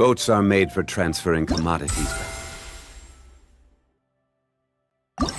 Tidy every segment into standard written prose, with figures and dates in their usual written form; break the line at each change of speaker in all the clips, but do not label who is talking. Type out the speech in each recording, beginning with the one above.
Boats are made for transferring commodities. Back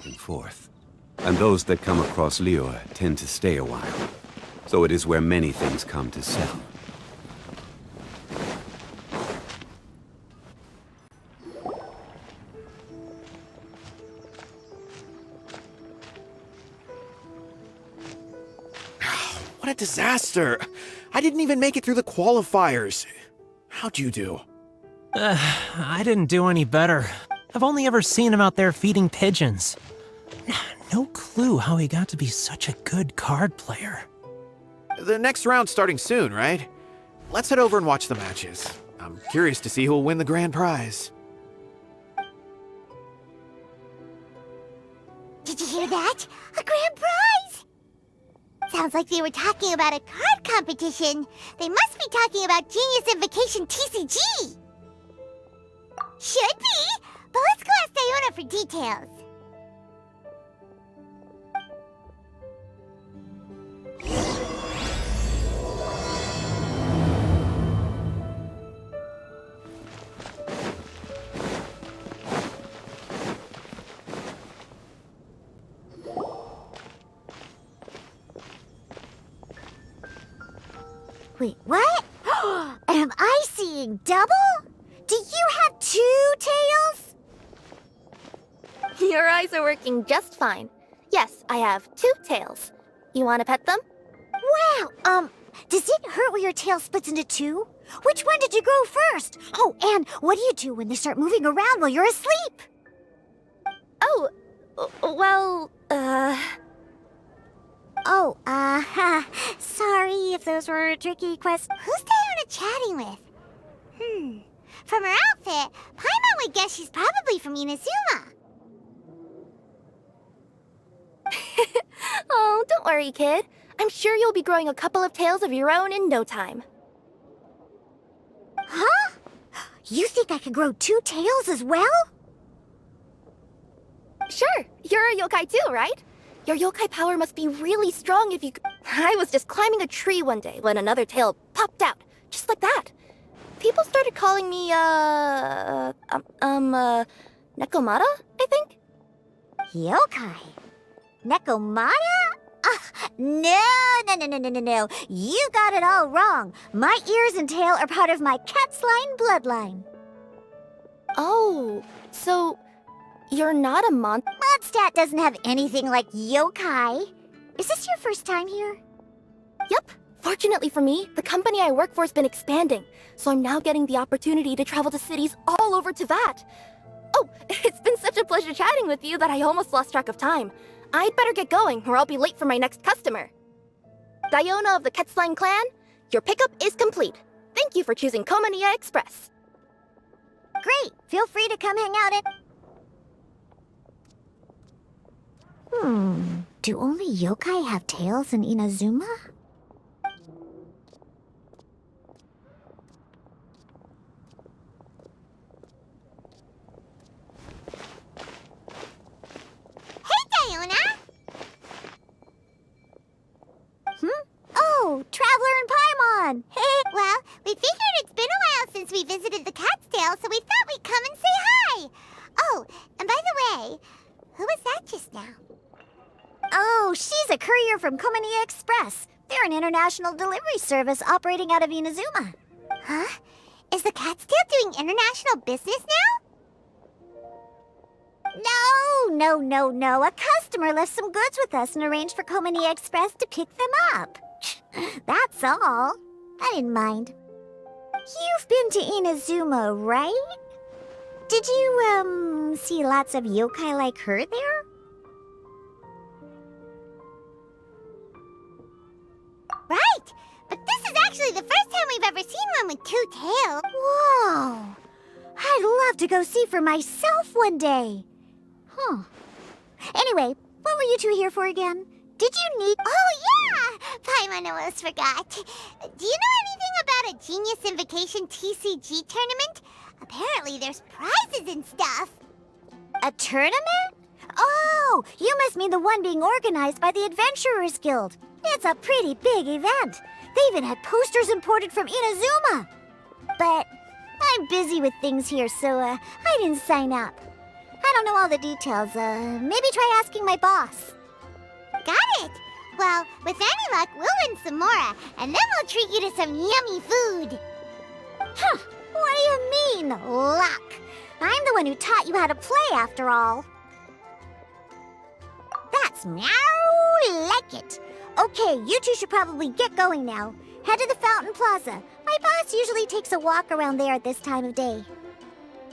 and forth. And those that come across Lure tend to stay a while. So it is where many things come to sell.
What a disaster! I didn't even make it through the qualifiers. How'd you do?
I didn't do any better. I've only ever seen him out there feeding pigeons. No clue how he got to be such a good card player.
The next round's starting soon, right? Let's head over and watch the matches. I'm curious to see who'll win the grand prize.
Did you hear that? A grand prize! Sounds like they were talking about a card competition. They must be talking about Genius Invocation TCG. Should be, but let's go ask DIONA for details. Wait, what? Am I seeing double? Do you have 2 tails?
Your eyes are working just fine. Yes, I have 2 tails. You want to pet them?
Wow, does it hurt when your tail splits into 2? Which one did you grow first? Oh, and what do you do when they start moving around while you're asleep?
Oh, well,
Oh, sorry if those were tricky questions. Who's DIONA chatting with? From her outfit, Paimon would guess she's probably from Inazuma.
Oh, don't worry, kid. I'm sure you'll be growing a couple of tails of your own in no time.
Huh? You think I could grow 2 tails as well?
Sure, you're a yokai too, right? Your yokai power must be really strong if you... I was just climbing a tree one day when another tail popped out, just like that. People started calling me, Nekomata, I think?
Yokai? Nekomata? No. You got it all wrong. My ears and tail are part of my cat's line bloodline.
Oh, so you're not a
MONDSTADT doesn't have anything like yokai. Is this your first time here?
Yep. Fortunately for me, the company I work for has been expanding, so I'm now getting the opportunity to travel to cities all over Teyvat. Oh, it's been such a pleasure chatting with you that I almost lost track of time. I'd better get going, or I'll be late for my next customer. DIONA of the Quetzline clan, your pickup is complete. Thank you for choosing Komaniya Express.
Great. Feel free to come hang out at... Do only yokai have tails in Inazuma? Hey, DIONA! Oh, Traveler and PAIMON! Hey! Well, we figured it's been a while since we visited the Cat's Tail, so we thought we'd come and say hi! Oh, and by the way, who was that just now? Oh, she's a courier from Komaniya Express. They're an international delivery service operating out of Inazuma. Huh? Is the Cat's Tail doing international business now? No. A customer left some goods with us and arranged for Komaniya Express to pick them up. That's all. I didn't mind. You've been to Inazuma, right? Did you, see lots of yokai like her there? Right! But this is actually the first time we've ever seen one with 2 tails. Whoa! I'd love to go see for myself one day. Huh. Anyway, what were you 2 here for again? Did you need... Oh, yeah! Paimon almost forgot. Do you know anything about a Genius Invocation TCG tournament? Apparently there's prizes and stuff. A tournament? Oh, you must mean the one being organized by the Adventurers Guild. It's a pretty big event. They even had posters imported from Inazuma. But I'm busy with things here, so I didn't sign up. I don't know all the details. Maybe try asking my boss. Got it. Well, with any luck, we'll win some more, and then we'll treat you to some yummy food. Huh. What do you mean, luck? I'm the one who taught you how to play, after all. That's meow like it. Okay, you two should probably get going now. Head to the Fountain Plaza. My boss usually takes a walk around there at this time of day.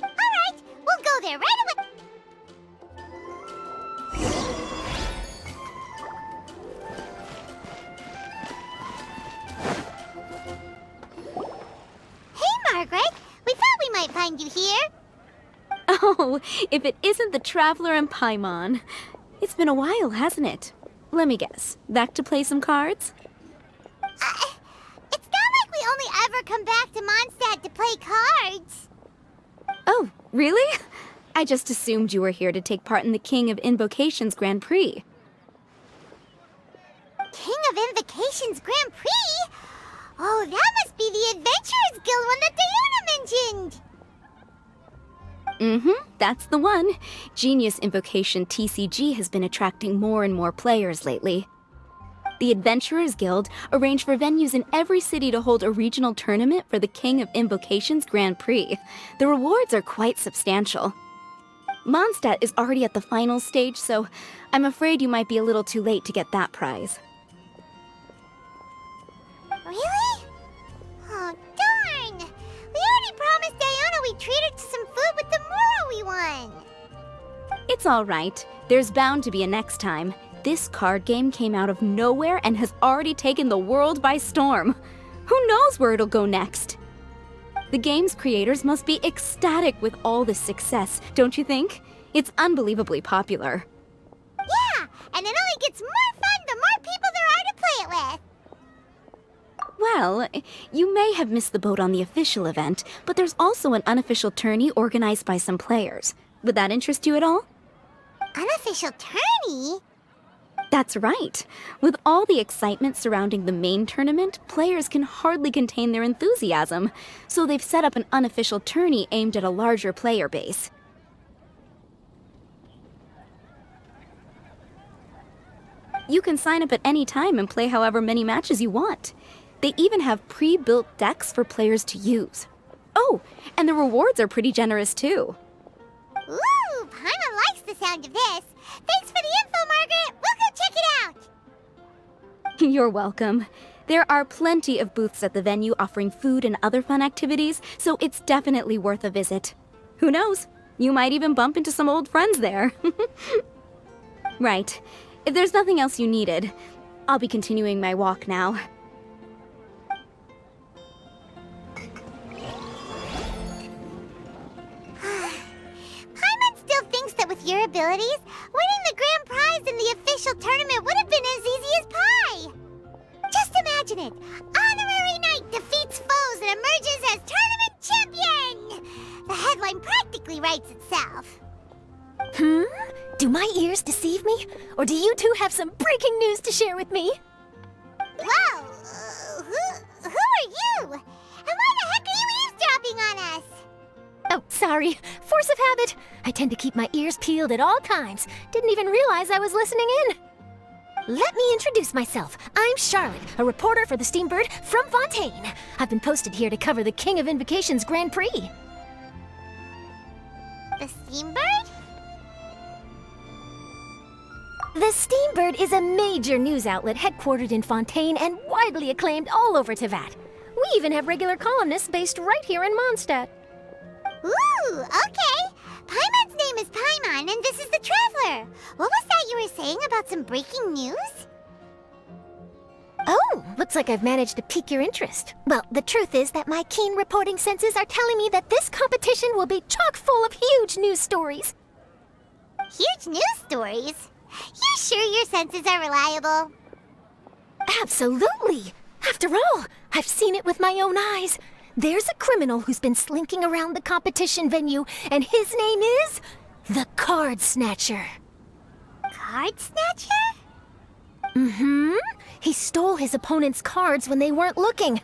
All right, we'll go there right away. Hey, Margaret. We thought we might find you here.
Oh, if it isn't the Traveler and PAIMON. It's been a while, hasn't it? Let me guess. Back to play some cards?
It's not like we only ever come back to MONDSTADT to play cards.
Oh, really? I just assumed you were here to take part in the King of Invokation's Grand Prix.
King of Invokation's Grand Prix? Oh, that must be the Adventurers Guild one that DIONA mentioned.
That's the one. Genius Invocation TCG has been attracting more and more players lately. The Adventurers Guild arranged for venues in every city to hold a regional tournament for the King of Invokation's Grand Prix. The rewards are quite substantial. MONDSTADT is already at the final stage, so I'm afraid you might be a little too late to get that prize.
Really? Oh, darn! We already promised DIONA we'd treat her to some food with the Moro we won.
It's all right. There's bound to be a next time. This card game came out of nowhere and has already taken the world by storm. Who knows where it'll go next? The game's creators must be ecstatic with all this success, don't you think? It's unbelievably popular.
Yeah, and it only gets more fun the more people there are to play it with.
Well, you may have missed the boat on the official event, but there's also an unofficial tourney organized by some players. Would that interest you at all?
Unofficial tourney?
That's right. With all the excitement surrounding the main tournament, players can hardly contain their enthusiasm. So they've set up an unofficial tourney aimed at a larger player base. You can sign up at any time and play however many matches you want. They even have pre-built decks for players to use. Oh, and the rewards are pretty generous too.
Ooh, Paimon likes the sound of this. Thanks for the info, Margaret. We'll go check it out.
You're welcome. There are plenty of booths at the venue offering food and other fun activities, so it's definitely worth a visit. Who knows? You might even bump into some old friends there. Right. If there's nothing else you needed, I'll be continuing my walk now.
Paimon still thinks that with your abilities, winning the grand prize in the official tournament would have been as easy as pie. Just imagine it. Honorary Knight defeats foes and emerges as tournament champion. The headline practically writes itself.
Do my ears deceive me? Or do you two have some breaking news to share with me?
Whoa! Who are you? And why the heck are you eavesdropping on us?
Oh, sorry. Force of habit. I tend to keep my ears peeled at all times. Didn't even realize I was listening in. Let me introduce myself. I'm Charlotte, a reporter for the STEAMBIRD from Fontaine. I've been posted here to cover the King of Invokation's Grand Prix.
The STEAMBIRD?
The STEAMBIRD is a major news outlet headquartered in Fontaine and widely acclaimed all over Teyvat. We even have regular columnists based right here in MONDSTADT.
Ooh, okay. Paimon's name is Paimon, and this is the Traveler. What was that you were saying about some breaking news?
Oh, looks like I've managed to pique your interest. Well, the truth is that my keen reporting senses are telling me that this competition will be chock full of huge news stories.
Huge news stories? You sure your senses are reliable?
Absolutely! After all, I've seen it with my own eyes. There's a criminal who's been slinking around the competition venue, and his name is the Card Snatcher.
Card Snatcher?
He stole his opponent's cards when they weren't looking.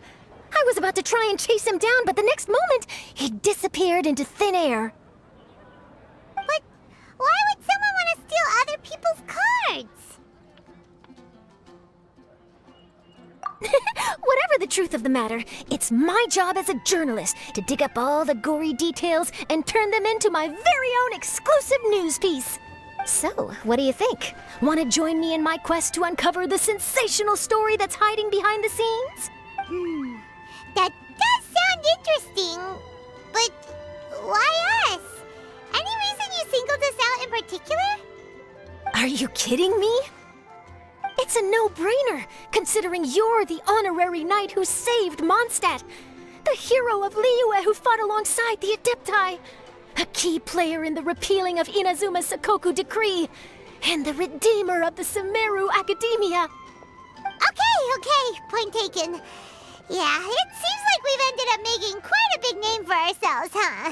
I was about to try and chase him down, but the next moment, he disappeared into thin air.
But why would someone want to steal other people's cards?
Whatever the truth of the matter, it's my job as a journalist to dig up all the gory details and turn them into my very own exclusive news piece. So, what do you think? Want to join me in my quest to uncover the sensational story that's hiding behind the scenes?
That does sound interesting, but why us? Any reason you singled us out in particular?
Are you kidding me? It's a no-brainer, considering you're the honorary knight who saved MONDSTADT, the hero of Liyue who fought alongside the Adepti, a key player in the repealing of Inazuma's Sakoku decree, and the redeemer of the Sumeru Academia.
Okay, point taken. Yeah, it seems like we've ended up making quite a big name for ourselves, huh?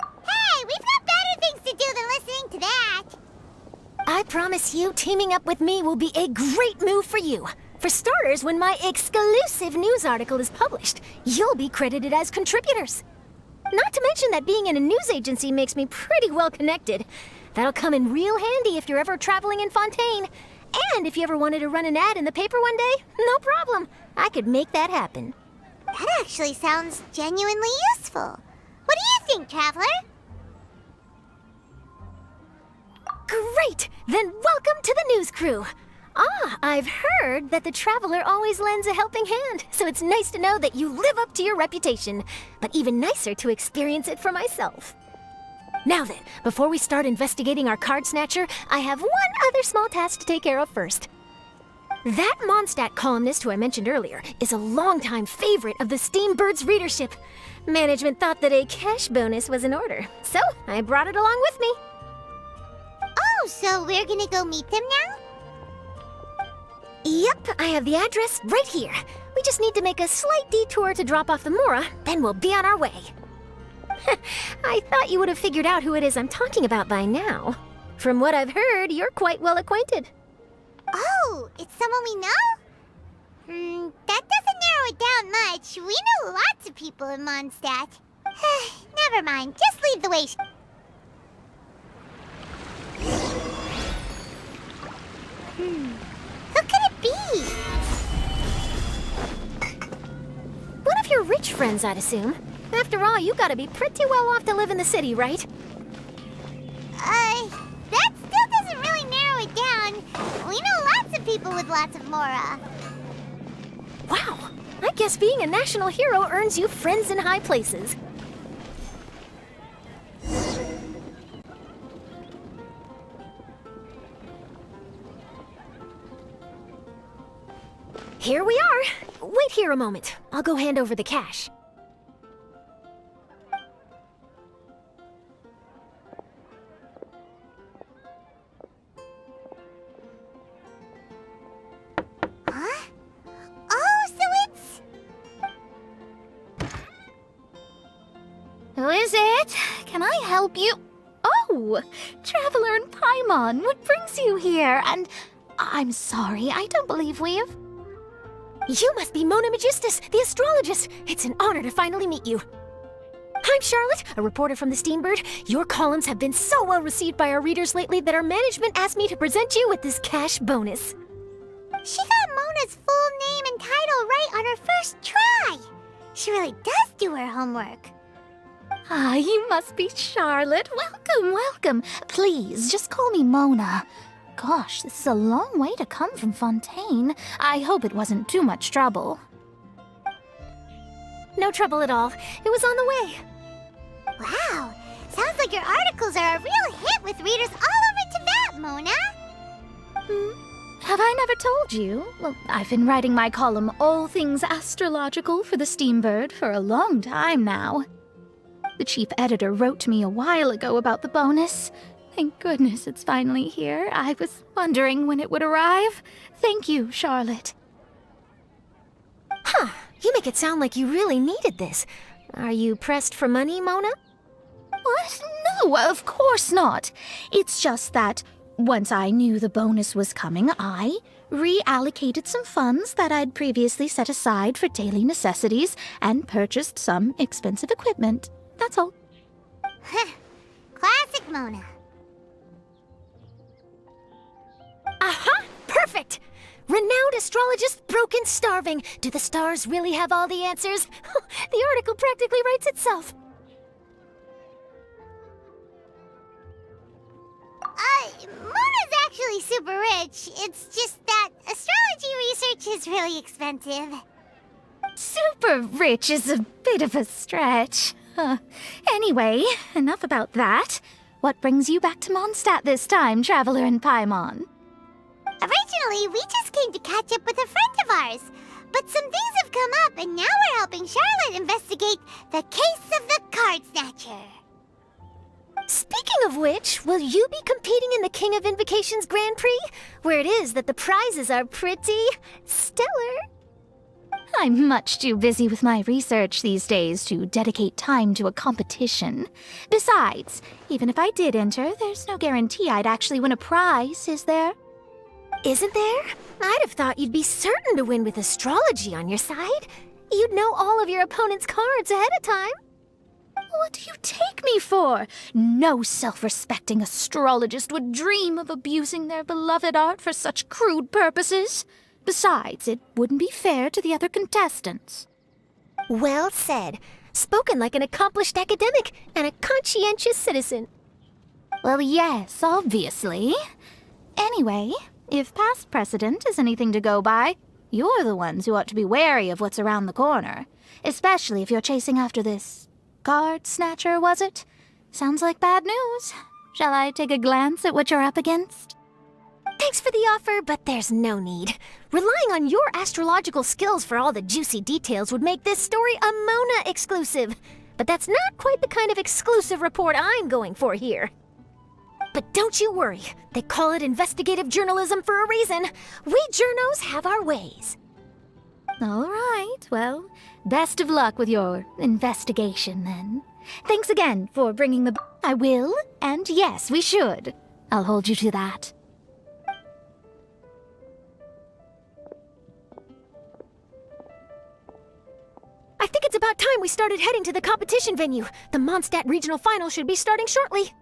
Hey, we've got better things to do than listening to that.
I promise you, teaming up with me will be a great move for you. For starters, when my exclusive news article is published, you'll be credited as contributors. Not to mention that being in a news agency makes me pretty well connected. That'll come in real handy if you're ever traveling in Fontaine. And if you ever wanted to run an ad in the paper one day, no problem. I could make that happen.
That actually sounds genuinely useful. What do you think, Traveler?
Great! Then welcome to the news crew. I've heard that the Traveler always lends a helping hand, so it's nice to know that you live up to your reputation, but even nicer to experience it for myself. Now then, before we start investigating our card snatcher, I have one other small task to take care of first. That MONDSTADT columnist who I mentioned earlier is a longtime favorite of the STEAMBIRD's readership. Management thought that a cash bonus was in order, so I brought it along with me.
Oh, so we're gonna go meet them now?
Yep, I have the address right here. We just need to make a slight detour to drop off the Mora, then we'll be on our way. I thought you would have figured out who it is I'm talking about by now. From what I've heard, you're quite well acquainted.
Oh, it's someone we know? That doesn't narrow it down much. We know lots of people in MONDSTADT. Never mind, just leave the way. Who could it be?
One of your rich friends, I'd assume. After all, you gotta be pretty well off to live in the city, right?
That still doesn't really narrow it down. We know lots of people with lots of Mora.
Wow, I guess being a national hero earns you friends in high places. Here we are. Wait here a moment. I'll go hand over the cash.
Huh? Oh, so it's...
Who is it? Can I help you? Oh, Traveler and PAIMON, what brings you here? And I'm sorry, I don't believe we've...
You must be Mona Magistus, the astrologist. It's an honor to finally meet you. I'm Charlotte, a reporter from the STEAMBIRD. Your columns have been so well received by our readers lately that our management asked me to present you with this cash bonus.
She got Mona's full name and title right on her first try. She really does do her homework.
Ah, you must be Charlotte. Welcome, welcome. Please, just call me Mona. Gosh, this is a long way to come from Fontaine. I hope it wasn't too much trouble.
No trouble at all. It was on the way.
Wow, sounds like your articles are a real hit with readers all over Teyvat, Mona.
Have I never told you? Well, I've been writing my column All Things Astrological for the STEAMBIRD for a long time now. The chief editor wrote to me a while ago about the bonus. Thank goodness it's finally here. I was wondering when it would arrive. Thank you, Charlotte.
Huh, you make it sound like you really needed this. Are you pressed for money, Mona?
What? No, of course not. It's just that once I knew the bonus was coming, I,
reallocated some funds that I'd previously set aside for daily necessities, and purchased some expensive equipment. That's all.
Classic Mona.
Aha! Perfect! Renowned astrologist broken starving. Do the stars really have all the answers? The article practically writes itself.
Mona's actually super rich. It's just that astrology research is really expensive.
Super rich is a bit of a stretch. Anyway, enough about that. What brings you back to MONDSTADT this time, Traveler and PAIMON?
Originally, we just came to catch up with a friend of ours. But some things have come up, and now we're helping Charlotte investigate the case of the card snatcher.
Speaking of which, will you be competing in the King of Invokation's Grand Prix? Where it is that the prizes are pretty stellar. I'm much too busy with my research these days to dedicate time to a competition. Besides, even if I did enter, there's no guarantee I'd actually win a prize, is there? Isn't there? I'd have thought you'd be certain to win with astrology on your side. You'd know all of your opponent's cards ahead of time. What do you take me for? No self-respecting astrologist would dream of abusing their beloved art for such crude purposes. Besides, it wouldn't be fair to the other contestants. Well said. Spoken like an accomplished academic and a conscientious citizen. Well, yes, obviously. Anyway, if past precedent is anything to go by, you're the ones who ought to be wary of what's around the corner. Especially if you're chasing after this card snatcher, was it? Sounds like bad news. Shall I take a glance at what you're up against? Thanks for the offer, but there's no need. Relying on your astrological skills for all the juicy details would make this story a Mona exclusive. But that's not quite the kind of exclusive report I'm going for here. But don't you worry. They call it investigative journalism for a reason. We journos have our ways. All right, well, best of luck with your investigation, then. Thanks again for bringing the... I will, and yes, we should. I'll hold you to that. I think it's about time we started heading to the competition venue. The MONDSTADT regional final should be starting shortly.